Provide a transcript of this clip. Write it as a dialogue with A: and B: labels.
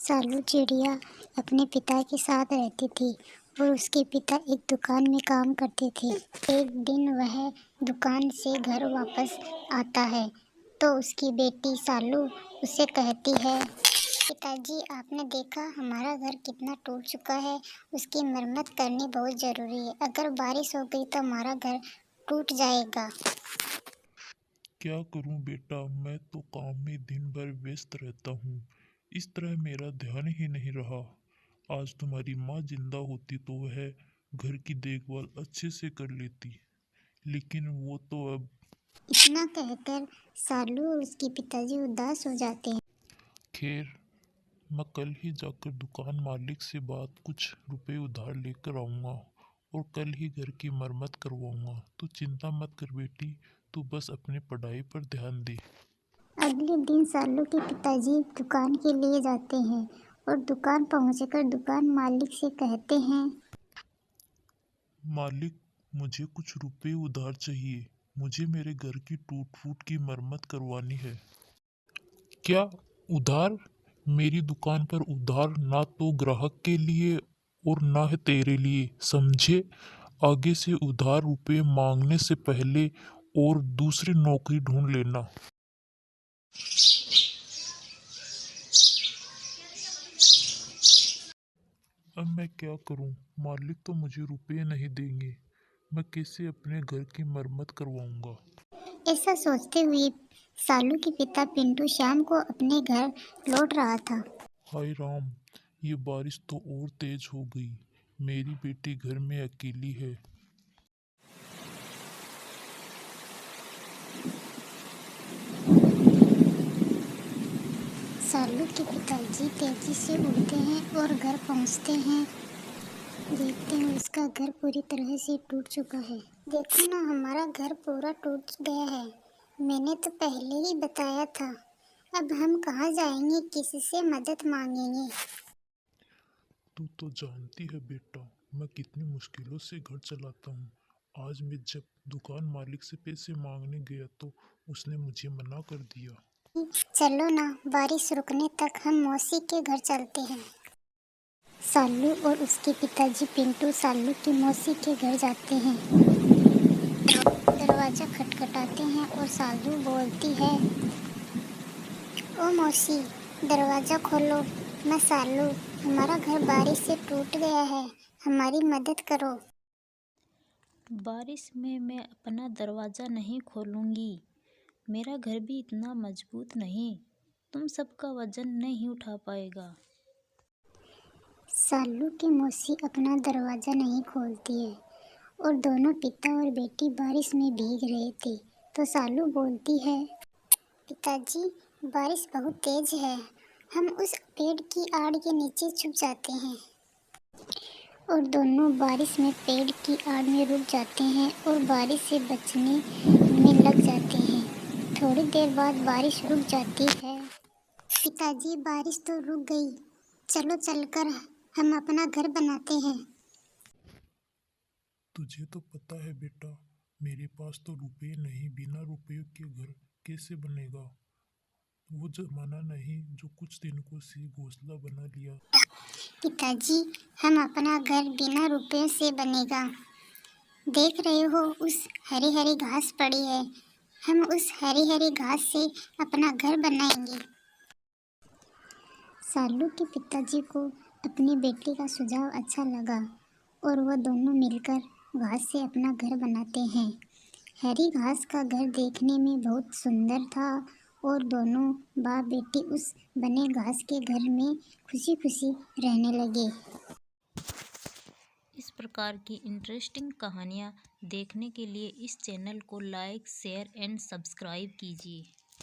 A: सालू चिड़िया अपने पिता के साथ रहती थी और उसके पिता एक दुकान में काम करते थे। एक दिन वह दुकान से घर वापस आता है तो उसकी बेटी सालू उसे कहती है, पिताजी आपने देखा हमारा घर कितना टूट चुका है, उसकी मरम्मत करनी बहुत ज़रूरी है। अगर बारिश हो गई तो हमारा घर टूट जाएगा।
B: क्या करूं बेटा, मैं तो काम में दिन भर व्यस्त रहता हूँ। इस तरह मेरा ध्यान ही नहीं रहा। आज तुम्हारी माँ जिंदा होती तो वह घर की देखभाल अच्छे से कर लेती, लेकिन वो तो अब।
A: इतना कहकर सालू और उसके पिताजी उदास हो जाते हैं।
B: खैर, मैं कल ही जाकर दुकान मालिक से बात कुछ रुपए उधार लेकर आऊँगा और कल ही घर की मरम्मत करवाऊँगा। तू चिंता मत कर बेटी, तू बस अपनी पढ़ाई पर ध्यान दे।
A: अगले दिन सालू के पिताजी दुकान के लिए जाते हैं और दुकान पहुंचकर दुकान मालिक से कहते हैं,
B: मालिक, मुझे कुछ रुपए उधार चाहिए। मुझे मेरे घर की टूट फूट की मरम्मत करवानी है। क्या उधार? मेरी दुकान पर उधार ना तो ग्राहक के लिए और ना है तेरे लिए, समझे? आगे से उधार रुपए मांगने से पहले और दूसरी नौकरी ढूंढ लेना। अब मैं क्या करूं? मालिक तो मुझे रुपए नहीं देंगे। मैं कैसे अपने घर की मरम्मत करवाऊंगा?
A: ऐसा सोचते हुए सालू के पिता पिंटू शाम को अपने घर लौट रहा था।
B: हाय राम, ये बारिश तो और तेज हो गई। मेरी बेटी घर में अकेली है।
A: सालू के पिताजी तेजी से उठते हैं और घर पहुंचते हैं। देखते हैं उसका घर पूरी तरह से टूट चुका है। देखो ना, हमारा घर पूरा टूट गया है। मैंने तो पहले ही बताया था। अब हम कहाँ जाएंगे, किससे मदद मांगेंगे?
B: तू तो जानती है बेटा, मैं कितनी मुश्किलों से घर चलाता हूँ। आज मैं जब दुकान मालिक से पैसे मांगने गया तो उसने मुझे मना कर दिया।
A: चलो ना, बारिश रुकने तक हम मौसी के घर चलते हैं। सालू और उसके पिताजी पिंटू सालू की मौसी के घर जाते हैं। दरवाजा खटखटाते हैं और सालू बोलती है, ओ मौसी, दरवाजा खोलो। मैं सालू, हमारा घर बारिश से टूट गया है, हमारी मदद करो।
C: बारिश में मैं अपना दरवाज़ा नहीं खोलूँगी। मेरा घर भी इतना मजबूत नहीं, तुम सबका वजन नहीं उठा पाएगा।
A: सालू की मौसी अपना दरवाजा नहीं खोलती है और दोनों पिता और बेटी बारिश में भीग रहे थे। तो सालू बोलती है, पिताजी, बारिश बहुत तेज है, हम उस पेड़ की आड़ के नीचे छुप जाते हैं। और दोनों बारिश में पेड़ की आड़ में रुक जाते हैं और बारिश से बचने में लग जाते हैं। थोड़ी देर बाद बारिश रुक जाती है। पिताजी, बारिश तो रुक गई, चलो चलकर हम अपना घर बनाते हैं।
B: तुझे तो पता है बेटा, मेरे पास तो रुपए नहीं, बिना रुपयों के घर कैसे बनेगा? वो जमाना नहीं जो कुछ दिनों से घोंसला बना लिया।
A: पिताजी, हम अपना घर बिना रुपयों से बनेगा। देख रहे हो, उस हरी हरी घास पड़ी है, हम उस हरी हरी घास से अपना घर बनाएंगे। सालू के पिताजी को अपनी बेटी का सुझाव अच्छा लगा और वह दोनों मिलकर घास से अपना घर बनाते हैं। हरी घास का घर देखने में बहुत सुंदर था और दोनों बाप बेटी उस बने घास के घर में खुशी खुशी रहने लगे।
C: इस प्रकार की इंटरेस्टिंग कहानियाँ देखने के लिए इस चैनल को लाइक, शेयर एंड सब्सक्राइब कीजिए।